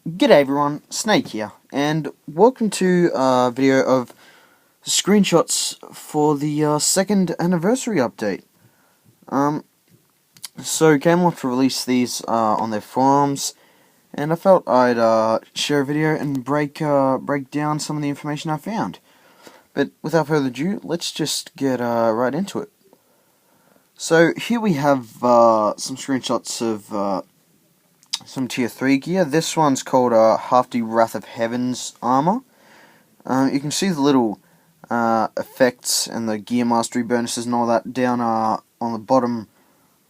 G'day everyone, Snake here, and welcome to a video of screenshots for the second anniversary update. So Gameloft released these on their forums, and I felt I'd share a video and break down some of the information I found. But without further ado, let's just get right into it. So here we have some screenshots of some tier 3 gear. This one's called Half-D Wrath of Heaven's armor. You can see the little effects and the gear mastery bonuses and all that down on the bottom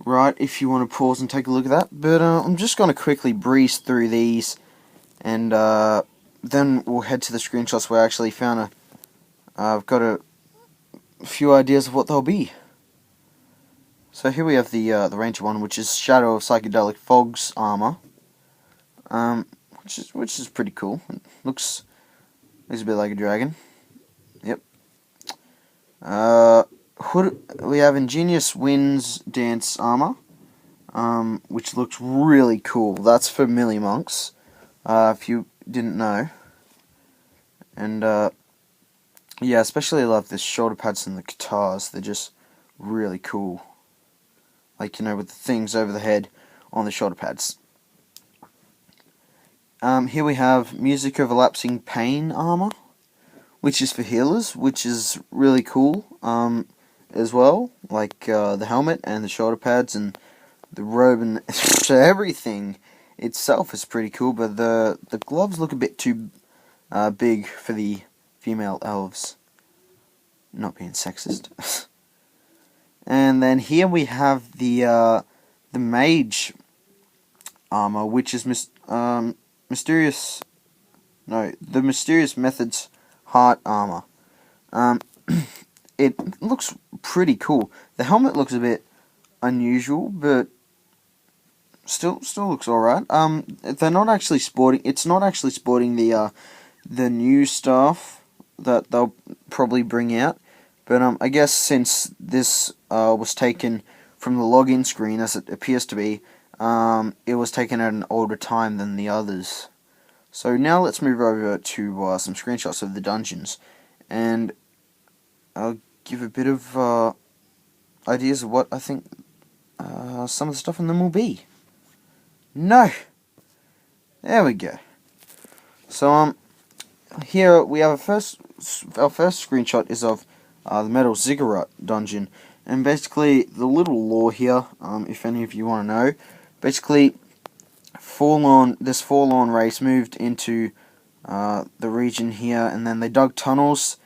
right if you want to pause and take a look at that. But I'm just going to quickly breeze through these, and then we'll head to the screenshots where I actually found I've got a few ideas of what they'll be. So here we have the Ranger one, which is Shadow of Psychedelic Fog's armor, which is pretty cool. It looks a bit like a dragon. Yep. We have Ingenious Wind's Dance armor, which looks really cool. That's for melee monks, if you didn't know. And yeah, especially love the shoulder pads and the guitars. They're just really cool. Like, you know, with the things over the head on the shoulder pads. Here we have Music Overlapsing Pain armor, which is for healers, which is really cool as well. Like the helmet and the shoulder pads and the robe and everything itself is pretty cool, but the gloves look a bit too big for the female elves. Not being sexist. And then here we have the mage armor, which is the Mysterious Methods heart armor. It looks pretty cool. The helmet looks a bit unusual, but still looks alright. They're not actually sporting. It's not actually sporting the new stuff that they'll probably bring out. But I guess since this was taken from the login screen, as it appears to be, it was taken at an older time than the others. So now let's move over to some screenshots of the dungeons, and I'll give a bit of ideas of what I think some of the stuff in them will be. No! There we go. So here we have our first screenshot is of the Metal Ziggurat dungeon, and basically the little lore here, if any of you want to know, basically this Forlorn race moved into the region here, and then they dug tunnels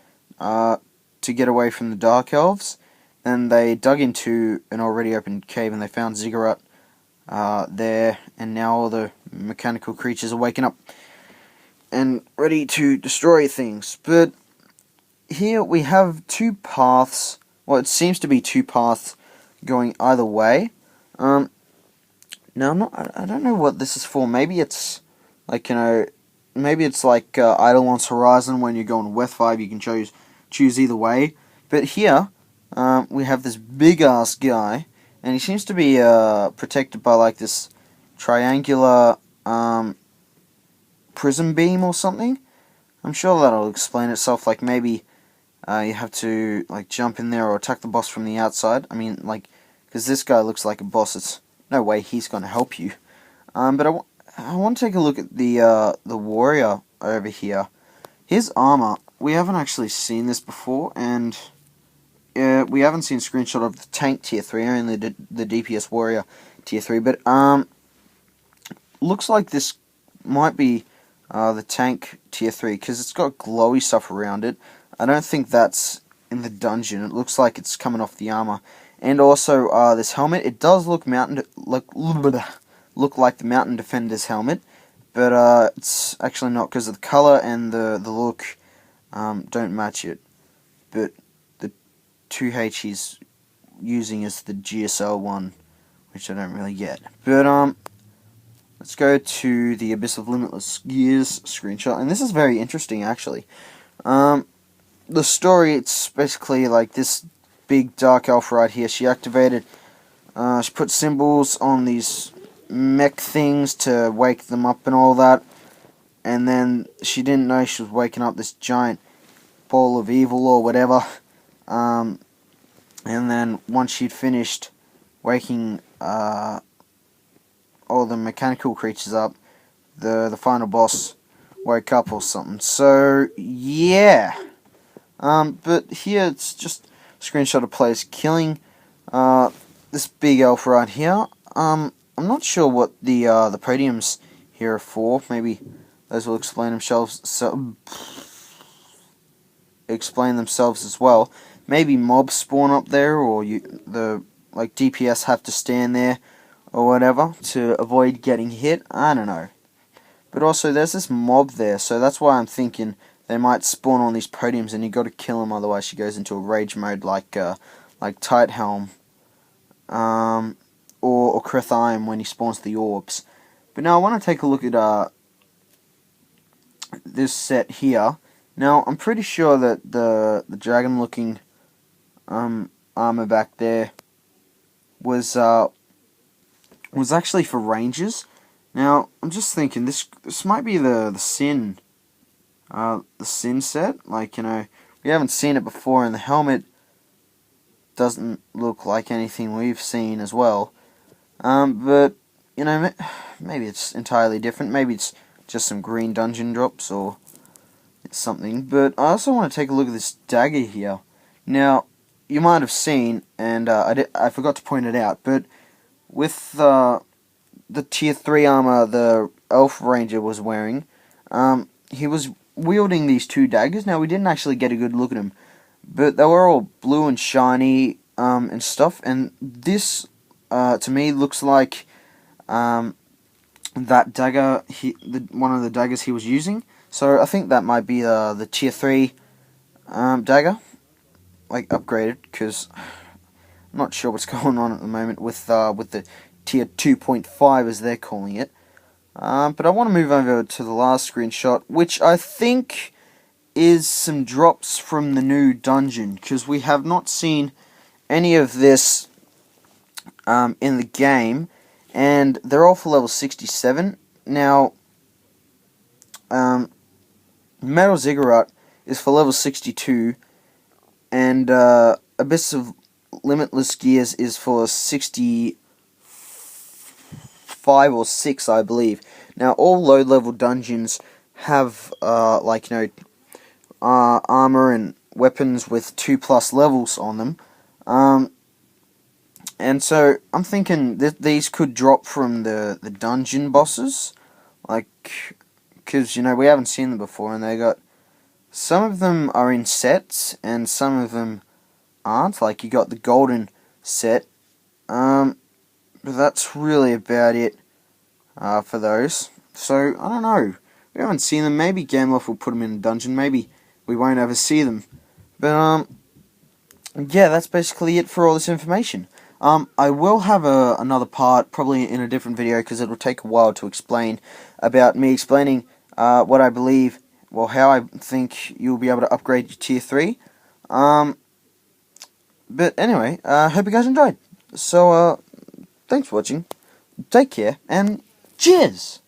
to get away from the Dark Elves. Then they dug into an already open cave and they found Ziggurat there, and now all the mechanical creatures are waking up and ready to destroy things. But here we have two paths. Well, it seems to be two paths going either way. Now I don't know what this is for. Maybe it's like, you know, maybe it's like Eidolon's Horizon. When you go on Weth 5, you can choose either way. But here we have this big ass guy, and he seems to be protected by like this triangular prism beam or something. I'm sure that'll explain itself. Like maybe you have to like jump in there or attack the boss from the outside. I mean, like, because this guy looks like a boss. It's no way he's going to help you. But I want to take a look at the warrior over here. His armor, we haven't actually seen this before, and we haven't seen a screenshot of the tank tier 3, only the DPS warrior tier 3. But looks like this might be the tank tier 3, because it's got glowy stuff around it. I don't think that's in the dungeon. It looks like it's coming off the armor. And also this helmet, it does look like the Mountain Defender's helmet, but it's actually not, because of the color and the look don't match it. But the 2H he's using is the GSL one, which I don't really get. But let's go to the Abyss of Limitless Gears screenshot, and this is very interesting actually. The story, it's basically like this big dark elf right here. She activated, she put symbols on these mech things to wake them up and all that. and then she didn't know she was waking up this giant ball of evil or whatever. And then once she'd finished waking all the mechanical creatures up, the final boss woke up or something. So yeah. But here it's just a screenshot of players killing this big elf right here. I'm not sure what the podiums here are for. Maybe those will explain themselves. Explain themselves as well. Maybe mobs spawn up there, or like DPS have to stand there or whatever to avoid getting hit. I don't know. But also there's this mob there, so that's why I'm thinking they might spawn on these podiums, and you got to kill them, otherwise she goes into a rage mode like Tight Helm, or Krethiam when he spawns the orbs. But now I want to take a look at this set here. Now I'm pretty sure that the dragon-looking armor back there was actually for rangers. Now I'm just thinking this might be the Sin set. Like, you know, we haven't seen it before, and the helmet doesn't look like anything we've seen as well. But you know, maybe it's entirely different. Maybe it's just some green dungeon drops or something. But I also want to take a look at this dagger here. Now, you might have seen, and I forgot to point it out, but with the tier 3 armor the elf ranger was wearing, he was wielding these two daggers. Now, we didn't actually get a good look at them, but they were all blue and shiny and stuff, and this to me looks like that dagger, one of the daggers he was using. So I think that might be the tier 3 dagger, like upgraded, because I'm not sure what's going on at the moment with the tier 2.5 as they're calling it. But I want to move over to the last screenshot, which I think is some drops from the new dungeon, because we have not seen any of this in the game, and they're all for level 67. Now, Metal Ziggurat is for level 62, and Abyss of Limitless Gears is for 65 or 6, I believe. Now, all low-level dungeons have, like, you know, armor and weapons with 2+ levels on them. And so, I'm thinking that these could drop from the dungeon bosses, like, because, you know, we haven't seen them before, and they got, some of them are in sets, and some of them aren't. Like, you got the golden set, but that's really about it for those. So, I don't know, we haven't seen them. Maybe Gameloft will put them in a dungeon, maybe we won't ever see them. But, yeah, that's basically it for all this information. I will have another part, probably in a different video, because it will take a while to explain, about me explaining what I believe, well, how I think you'll be able to upgrade your tier 3. But anyway, hope you guys enjoyed. So, thanks for watching, take care, and cheers!